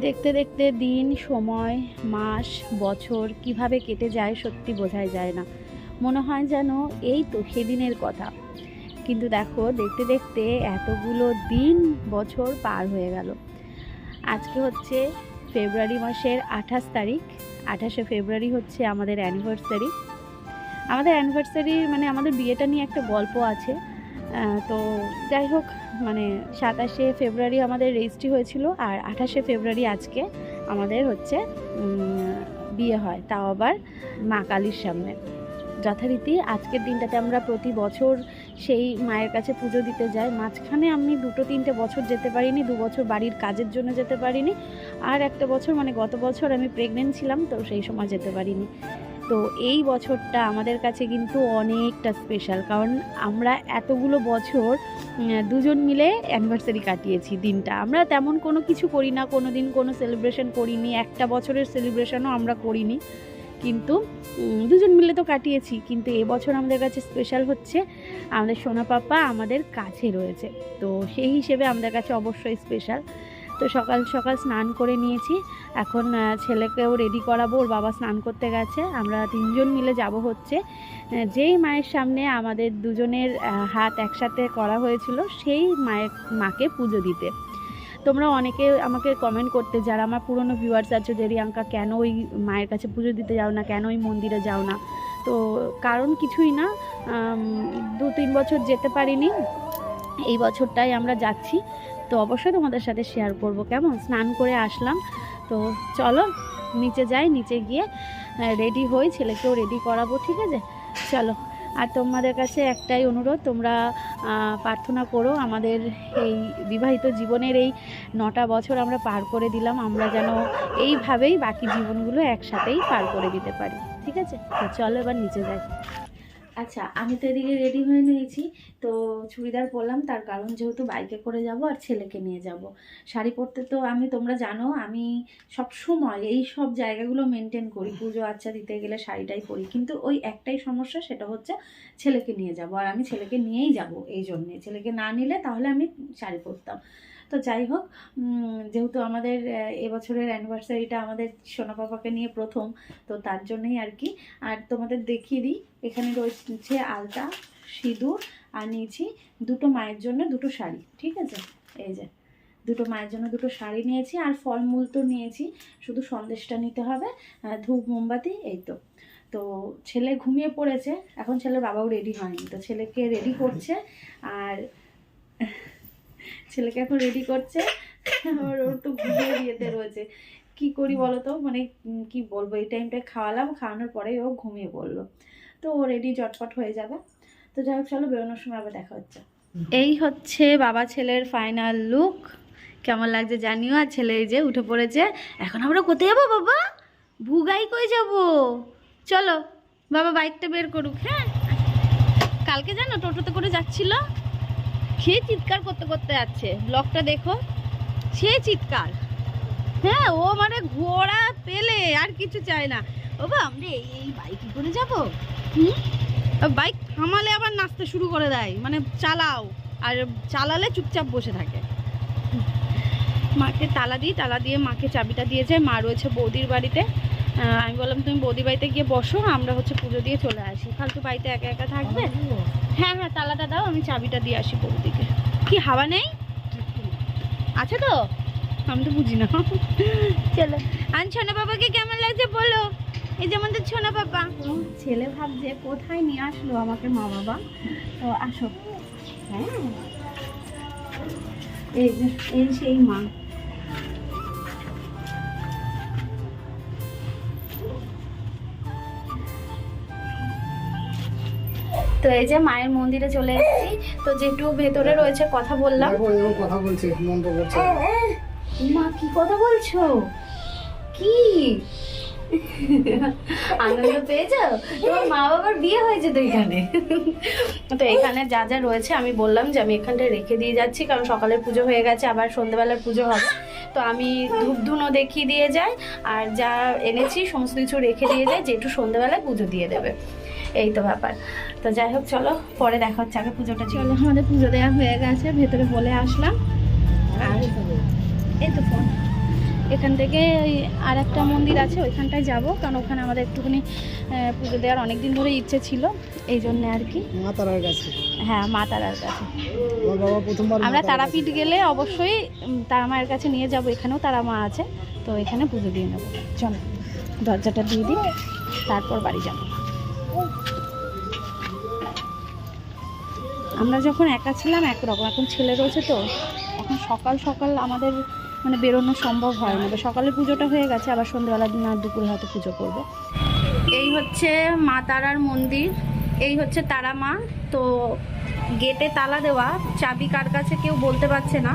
দেখতে দেখতে দিন, সময়, মাস, বছর কিভাবে কেটে যায় সত্যি বোঝাই যায় না। মনে হয় যেন এই তো সেদিনের কথা। কিন্তু দেখো, দেখতে দেখতে এতগুলো দিন, বছর পার হয়ে গেল। আজকে হচ্ছে ফেব্রুয়ারি মাসের 28 তারিখ। 28শে ফেব্রুয়ারি হচ্ছে আমাদের অ্যানিভার্সারি। মানে আমাদের বিয়েটা নিয়ে একটা গল্প আছে। তো যাই হোক, মানে 27শে ফেব্রুয়ারি আমাদের রেজিস্ট্রি হয়েছিল, আর 28শে ফেব্রুয়ারি আজকে আমাদের হচ্ছে বিয়ে হয়, তাও আবার মা কালীর সামনে। যথারীতি আজকের দিনটাতে আমরা প্রতি বছর সেই মায়ের কাছে পুজো দিতে যাই। মাঝখানে আমি 2-3টে বছর যেতে পারিনি, 2 বছর বাড়ির কাজের জন্য যেতে পারিনি, আর একটা বছর মানে গত বছর আমি প্রেগনেন্ট ছিলাম, তো সেই সময় যেতে পারিনি। তো এই বছরটা আমাদের কাছে কিন্তু অনেকটা স্পেশাল, কারণ আমরা এতগুলো বছর দুজন মিলে অ্যানিভার্সারি কাটিয়েছি। দিনটা আমরা তেমন কোনো কিছু করি না, কোনো দিন কোনো সেলিব্রেশন করিনি, একটা বছরের সেলিব্রেশনও আমরা করিনি, কিন্তু দুজন মিলে তো কাটিয়েছি। কিন্তু এবছর আমাদের কাছে স্পেশাল হচ্ছে আমাদের সোনা পাপা আমাদের কাছে রয়েছে, তো সেই হিসেবে আমাদের কাছে অবশ্যই স্পেশাল। তো সকাল সকাল স্নান করে নিয়েছি, এখন ছেলেকেও রেডি করাবো। ওর বাবা স্নান করতে গেছে, আমরা 3জন মিলে যাব হচ্ছে যেই মায়ের সামনে আমাদের দুজনের হাত একসাথে করা হয়েছিল সেই মাকে পুজো দিতে। তোমরা অনেকে আমাকে কমেন্ট করতে, যারা আমার পুরনো ভিউয়ার্স আছে, যে রিয়াঙ্কা কেন ওই মায়ের কাছে পুজো দিতে যাও না, কেন ওই মন্দিরে যাও না। তো কারণ কিছুই না, 2-3 বছর যেতে পারিনি, এই বছরটাই আমরা যাচ্ছি। তো অবশ্যই তোমাদের সাথে শেয়ার করব। কেমন স্নান করে আসলাম, তো চলো নিচে যাই, নিচে গিয়ে রেডি হই, ছেলেকেও রেডি করাবো, ঠিক আছে? চলো। আর তোমাদের কাছে একটাই অনুরোধ, তোমরা প্রার্থনা করো আমাদের এই বিবাহিত জীবনের এই 9টা বছর আমরা পার করে দিলাম, আমরা যেন এইভাবেই বাকি জীবনগুলো একসাথেই পার করে দিতে পারি, ঠিক আছে? তো চলো এবার নিচে যাই। আচ্ছা, আমি তো এদিকে রেডি হয়ে নিয়েছি, তো চুড়িদার পরলাম, তার কারণ যেহেতু বাইকে করে যাব আর ছেলেকে নিয়ে যাব। শাড়ি পরতে তো তোমরা জানো আমি সব সময় এই সব জায়গাগুলো মেনটেন করি, পুজো আচ্ছা দিতে গেলে শাড়িটাই পরি, কিন্তু ওই একটাই সমস্যা, সেটা হচ্ছে ছেলেকে নিয়ে যাব, আর আমি ছেলেকে নিয়েই যাব। এই জন্যে ছেলেকে না নিলে তাহলে আমি শাড়ি পরতাম। তো যাই হোক, যেহেতু আমাদের এবছরের অ্যানিভার্সারিটা আমাদের সোনা পাপাকে নিয়ে প্রথম, তো তার জন্যই আর কি। আর তোমাদের দেখিয়ে দিই, এখানে রয়েছে আলতা, সিঁদুর, আর নিয়েছি 2টো মায়ের জন্য 2টো শাড়ি, ঠিক আছে? এই যে 2টো মায়ের জন্য 2টো শাড়ি নিয়েছি, আর ফলমূল তো নিয়েছি, শুধু সন্দেশটা নিতে হবে, ধূপ মোমবাতি, এই তো। তো ছেলে ঘুমিয়ে পড়েছে, এখন ছেলের বাবাও রেডি হয়নি, তো ছেলেকে রেডি করছে, আর ছেলেকে এখন রেডি করছে, ওর একটু ঘুমিয়ে দিয়েতে রয়েছে। কি করি বলো তো, মানে কি বলবো, এই টাইমটায় খাওয়ানোর পরে ও ঘুমিয়ে পড়লো, তো ও রেডি চটপট হয়ে যাবে। তো যাই হোক, চলো বেরোনোর সময় আবার দেখা হচ্ছে। এই হচ্ছে বাবা ছেলের ফাইনাল লুক, কেমন লাগছে জানিও। আর ছেলে এই যে উঠে পড়েছে। এখন আমরা কোথায় যাবো বাবা? ভুগাই কই যাব? চলো বাবা বাইকটা বের করুক। হ্যাঁ, কালকে জানো টোটোতে করে যাচ্ছিল, সে চিৎকার করতে করতে যাচ্ছে, ব্লগটা দেখো, সে চিৎকার। হ্যাঁ, ও মানে ঘোড়া পেলে আর কিছু চায় না। বাবা আমরা এই বাইকে করে যাবো। বাইক থামালে আবার নাচতে শুরু করে দেয়, মানে চালাও, আর চালালে চুপচাপ বসে থাকে। মাকে তালা দিয়ে মাকে চাবিটা দিয়ে যায়। মা রয়েছে বৌদির বাড়িতে। আমি বললাম তুমি বৌদির বাড়িতে গিয়ে বসো, আমরা হচ্ছে পুজো দিয়ে চলে আসি, ফালতু বাড়িতে একা একা থাকবে। হ্যাঁ হ্যাঁ, তালাটা দাও, আমি চাবিটা দিয়ে আসি বৌদিকে। কি হাওয়া নেই আছে তো? আমি তো বুঝি না। চলো। আর সোনা বাবাকে কেমন লাগছে বলো? এই যে আমাদের সোনা বাবা। ছেলে ভাবছে কোথায় নিয়ে আসলো আমাকে মা বাবা। তো আসো। হ্যাঁ, এই যে এই সেই মা। তো এই যে মায়ের মন্দিরে চলে এসেছি, তো যেটু ভেতরে রয়েছে কথা বললাম। কথা বলছি, মন্ত্র করছে। মা কি কথা বলছো? কি আনন্দ পেয়েছো? তোমার মা বাবার বিয়ে হয়েছে তো এখানে। তো এখানে যা যা রয়েছে আমি বললাম যে আমি এখানটা রেখে দিয়ে যাচ্ছি, কারণ সকালের পুজো হয়ে গেছে, আবার সন্ধ্যেবেলার পুজো হবে, তো আমি ধূপ ধুনো দেখিয়ে দিয়ে যাই, আর যা এনেছি সমস্ত কিছু রেখে দিয়ে যাই, যেটু সন্ধ্যেবেলায় পুজো দিয়ে দেবে। এই তো ব্যাপার। তো যাই হোক, চলো পরে দেখা হচ্ছে, আগে পুজোটা। চলো, আমাদের পুজো দেওয়া হয়ে গেছে, ভেতরে বলে আসলাম। আর এই তো ফোন, এখান থেকে আর একটা মন্দির আছে ওইখানটায় যাব, কারণ ওখানে আমাদের একটুখানি পুজো দেওয়ার অনেক দিন ধরে ইচ্ছে ছিল, এই জন্য আর কি। মা তারার কাছে। হ্যাঁ, মা তারার কাছে। আমার বাবা প্রথমবার আমরা তারাপীঠ গেলে অবশ্যই তারা মায়ের কাছে নিয়ে যাব, এখানেও তারা মা আছে, তো এখানে পুজো দিয়ে নেবো। চলো দরজাটা দিয়ে দিই, তারপর বাড়ি যাব। আমরা যখন একা ছিলাম একরকম, এখন ছেলে রয়েছে তো এখন সকাল সকাল আমাদের মানে বেরোনো সম্ভব হয় না। সকালে পুজোটা হয়ে গেছে, আবার সন্ধ্যেবেলা দিন আর দুপুরে হয়তো পুজো করবে। এই হচ্ছে মা তারার মন্দির, এই হচ্ছে তারা মা। তো গেটে তালা দেওয়া, চাবি কার কাছে কেউ বলতে পারছে না,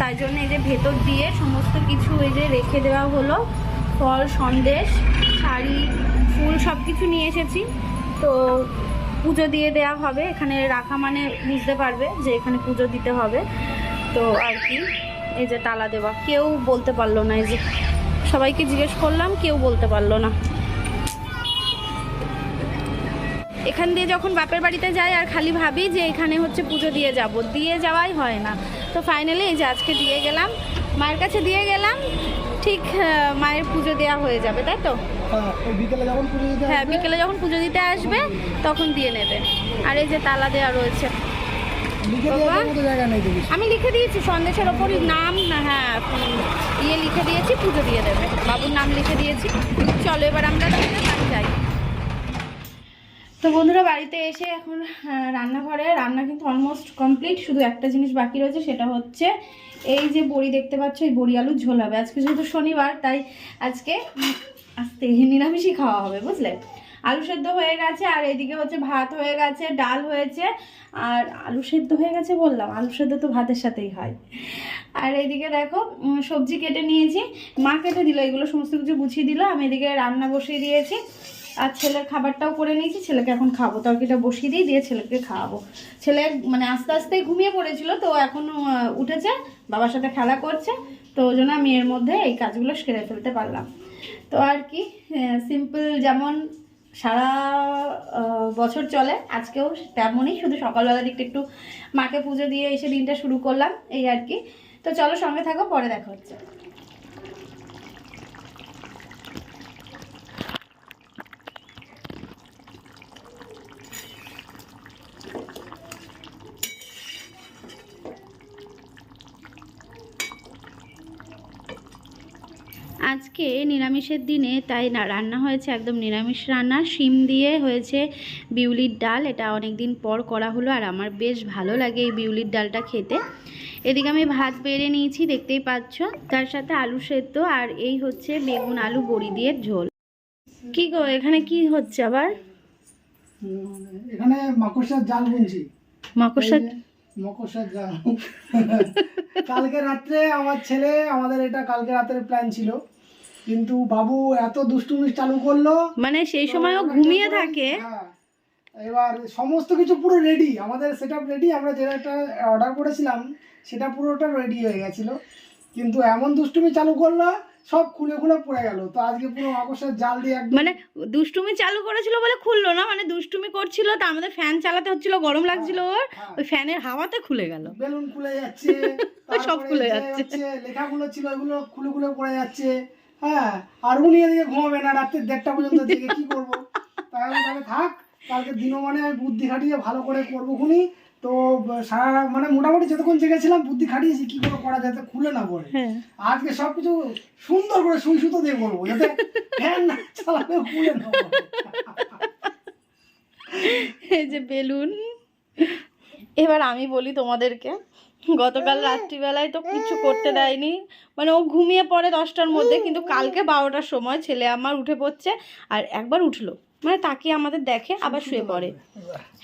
তাই জন্য এই যে ভেতর দিয়ে সমস্ত কিছু এই যে রেখে দেওয়া হলো, ফল সন্দেশ শাড়ি ফুল সব কিছু নিয়ে এসেছি। তো পুজো দিয়ে দেওয়া হবে, এখানে রাখা মানে বুঝতে পারবে যে এখানে পুজো দিতে হবে। তো আর কি, এই যে তালা দেওয়া, কেউ বলতে পারলো না, এই যে সবাইকে জিজ্ঞেস করলাম, কেউ বলতে পারলো না। এখান দিয়ে যখন বাপের বাড়িতে যাই আর খালি ভাবি যে এখানে হচ্ছে পুজো দিয়ে যাব, দিয়ে যাওয়াই হয় না। তো ফাইনালি এই যে আজকে দিয়ে গেলাম, মায়ের কাছে দিয়ে গেলাম, ঠিক মায়ের পুজো দেওয়া হয়ে যাবে, তাই তো? হ্যাঁ, বিকেলে যখন পুজো দিতে আসবে তখন দিয়ে নেবে। আর এই যে তালা দেওয়া রয়েছে, আমি লিখে দিয়েছি সন্দেশের ওপরই নাম, না হ্যাঁ ইয়ে লিখে দিয়েছি, পুজো দিয়ে দেবে, বাবুর নাম লিখে দিয়েছি। চলো এবার আমরা বাড়ি যাই। তো বন্ধুরা বাড়িতে এসে এখন রান্নাঘরে রান্না কিন্তু অলমোস্ট কমপ্লিট, শুধু একটা জিনিস বাকি রয়েছে, সেটা হচ্ছে এই যে বড়ি দেখতে পাচ্ছ, এই বড়ি আলুর ঝোল হবে। আজকে যেহেতু শনিবার তাই আজকে নিরামিষই খাওয়া হবে, বুঝলে। আলু সেদ্ধ হয়ে গেছে, আর এদিকে হচ্ছে ভাত হয়ে গেছে, ডাল হয়েছে, আর আলু সেদ্ধ হয়ে গেছে বললাম, আলু সেদ্ধ তো ভাতের সাথেই হয়। আর এইদিকে দেখো সবজি কেটে নিয়েছি, মা কেটে দিল, এগুলো সমস্ত কিছু গুছিয়ে দিল, আমি এদিকে রান্না বসিয়ে দিয়েছি। আর ছেলের খাবারটাও করে নিয়েছি, ছেলেকে এখন খাবো, তরকারিটা বসিয়ে দিয়ে ছেলেকে খাওয়াবো। ছেলে মানে আস্তে আস্তে ঘুমিয়ে পড়েছিল, তো এখন উঠেছে, বাবার সাথে খেলা করছে, তো ওই জন্য আমি এর মধ্যে এই কাজগুলো সেরে ফেলতে পারলাম। তো আর কি, সিম্পল যেমন সারা বছর চলে, আজকেও তেমনই, শুধু সকালবেলা দিকটা একটু মাকে পুজো দিয়ে এসে দিনটা শুরু করলাম, এই আর কি। তো চলো সঙ্গে থাকো, পরে দেখা হচ্ছে। আজকে নিরামিষের দিনে তাই না রান্না হয়েছে একদম নিরামিষ রান্না, শিম দিয়ে হয়েছে বিউলির ডাল। এটা অনেক দিন পর করা হলো, আর আমার বেশ ভালো লাগে এই বিউলির ডালটা খেতে। এদিকে আমি ভাত বেড়ে নিয়েছি, দেখতেই পাচ্ছ, তার সাথে আলু সেদ্ধ, আর এই হচ্ছে বেগুন আলু বড়ি দিয়ে ঝোল। কি গো এখানে কি হচ্ছে আবার? এখানে মাকড়সার জাল বুনছি। মাকড়সার জাল। কালকে রাত্রে আমার ছেলে, আমাদের এটা কালকে রাতের প্ল্যান ছিল, কিন্তু বাবু এত দুষ্টুমি চালু করলো, মানে সেই সময়ও ঘুমিয়ে থাকে। এবার সমস্ত কিছু পুরো রেডি, আমাদের সেটআপ রেডি, আমরা যেটা অর্ডার করেছিলাম সেটা পুরোটা রেডি হয়ে গেছিল, কিন্তু এমন দুষ্টুমি চালু করলো সব খুলে খুলে পড়ে গেল। তো আজকে পুরো মাকড়সার জাল দিয়ে মানে দুষ্টুমি চালু করেছিল বলে খুললো না, মানে দুষ্টুমি করছিল, তা আমাদের ফ্যান চালাতে হচ্ছিল, গরম লাগছিল ওর, ওই ফ্যানের হাওয়াতে খুলে গেল, বেলুন খুলে যাচ্ছে, সব খুলে যাচ্ছে, লেখাগুলো ছিল ওগুলো খুলে খুলে পড়ে যাচ্ছে। হ্যাঁ, আর উনি এদিকে ঘুমাবে না, রাত্রে 1:30 পর্যন্ত দিকে কি করবো, তাহলে থাক, কালকে দিনও মানে আমি বুদ্ধি খাটিয়ে ভালো করে করবো খুনি। তো সারা মানে মোটামুটি যতক্ষণ জেগেছিলাম বুদ্ধি খাটিয়েছি কি করে করা যাতে খুলে না পড়ে। আজকে সবকিছু সুন্দর করে সুই সুতো দিয়ে করবো, যাতে ফ্যান না চালালে খুলে না পড়ে। এই যে বেলুন, এবার আমি বলি তোমাদেরকে, গতকাল রাত্রিবেলায় তো কিছু করতে দেয়নি, মানে ও ঘুমিয়ে পড়ে 10টার মধ্যে, কিন্তু কালকে 12টার সময় ছেলে আমার উঠে পড়ছে, আর একবার উঠলো মানে তাকিয়ে আমাদের দেখে আবার শুয়ে পড়ে।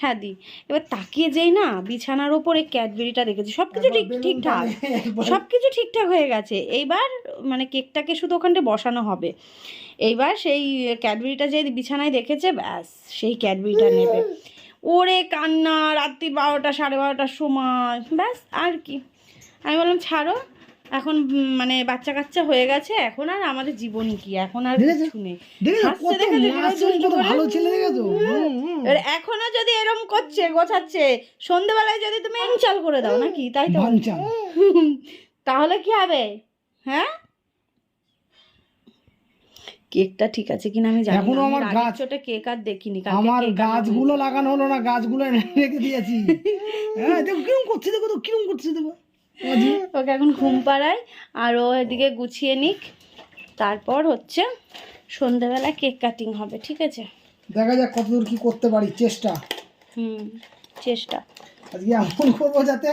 হ্যাঁ দি, এবার তাকিয়ে যেই না বিছানার ওপরে ক্যাডবেরিটা দেখেছি, সব কিছু ঠিকঠাক, সব কিছু ঠিকঠাক হয়ে গেছে। এইবার মানে কেকটাকে শুধু ওখানটা বসানো হবে, এইবার সেই ক্যাডবেরিটা যে বিছানায় দেখেছে, ব্যাস সেই ক্যাডবেরিটা নেবে। ওরে কান্না, রাত্রি 12টা 12:30টার সময়, ব্যাস আর কি। আমি বললাম ছাড়ো, এখন মানে বাচ্চা কাচ্চা হয়ে গেছে, এখন আর আমাদের জীবনই কি, এখন আর কিছু নেই। এখনো যদি এরকম করছে গোছাচ্ছে, সন্ধ্যেবেলায় যদি তুমি চাল করে দাও নাকি, তাই তো, তাহলে কি হবে? হ্যাঁ, কেকটা ঠিক আছে কিনা আমি জানি এখনো না, আমার আমার গাছ- ছোট কেক আর দেখিনি, কালকে আমার কেক আনা গাছগুলো হয়েছে। লাগানো হলো না, গাছগুলো এনে রেখে দিয়েছি। হ্যাঁ দেখো কিরম করছে, দেখো তো কিরম করছে, দেখো মাঝি। ওকে এখন ঘুম পাড়ায় আর ও এদিকে গুছিয়ে নিক, তারপর হচ্ছে সন্ধেবেলা কেক কাটিং হবে, ঠিক আছে? দেখা যাক কতদূর কি করতে পারি, চেষ্টা। চেষ্টা। আজকে এমন করবো যাতে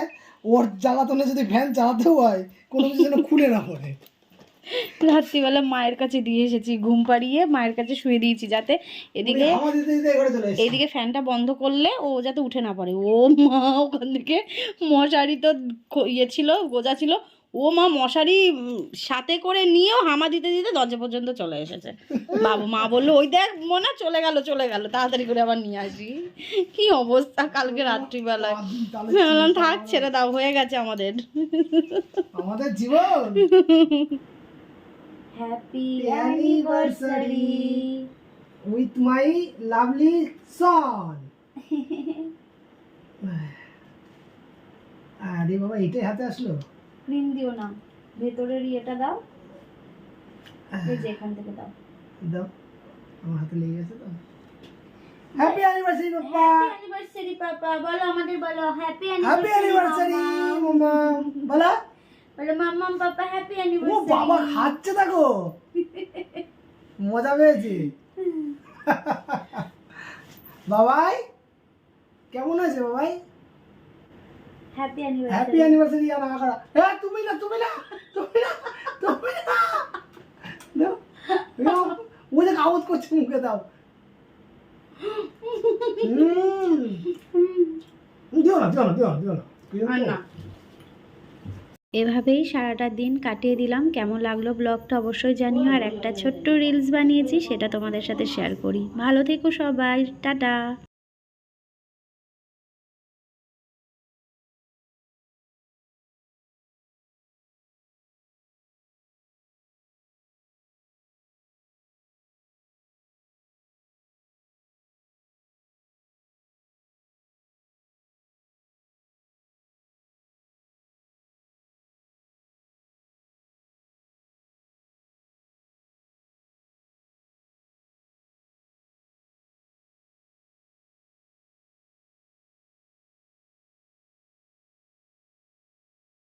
ওর জ্বালাতনে যদি ফ্যান চালাতেও হয় কোনো কিছু যেন খুলে না পড়ে। রাত্রিবেলা মায়ের কাছে দিয়ে এসেছি, ঘুম পাড়িয়ে মায়ের কাছে শুয়ে দিয়েছি, যাতে এদিকে হাওয়া দিতে দিতে ঘরে চলে এসেছি। এইদিকে ফ্যানটা বন্ধ করলে ও যাতে উঠে না পারে। ও মা, ওখান থেকে মশারি তো ইয়ে ছিল, গোজা ছিল, ও মা মশারি সাথে করে নিয়েও হামা দিতে দিতে দরজা পর্যন্ত চলে এসেছে। বাবু মা বললো ওই দেখ মনে চলে গেল, তাড়াতাড়ি করে আবার নিয়ে আসি। কি অবস্থা কালকে রাত্রিবেলায়। তাহলে আমি বললাম থাক ছেড়ে দাও, হয়ে গেছে আমাদের। আমাদের জীবন। Happy anniversary with my lovely son. আরে বাবা এটাই হাতে আসলো। ক্রিম দিও না, ভেতরের ইয়েটা দাও, এই যে এখান থেকে দাও। দাও, আমার হাতে লেগে গেছে তো। হ্যাপি অ্যানিভার্সারি বাবা। অ্যানিভার্সারি পাপা, বলো আমাদের, বলো হ্যাপি হ্যাপি অ্যানিভার্সারি মামা। বলো বলো মাম্মাম পাপা হ্যাপি ও অ্যানিভার্সারি। বাবা খাচ্ছে দেখো, মজা পেয়েছে। বাবাই কেমন আছে বাবাই? হ্যাপি হ্যাপি অ্যানিভার্সারি আর আকারা। হ্যাঁ তুমি না তুমি না তুমি না তুমি না দাও, দাও। ও যে আওয়াজ করছে মুখে দাও। দিও না দিও না দিও না দিও না। না। এভাবেই সারাটা দিন কাটিয়ে দিলাম। কেমন লাগলো ব্লগটা অবশ্যই জানিও, আর একটা ছোট্ট রিলস বানিয়েছি সেটা তোমাদের সাথে শেয়ার করি। ভালো থেকো সবাই, টাটা।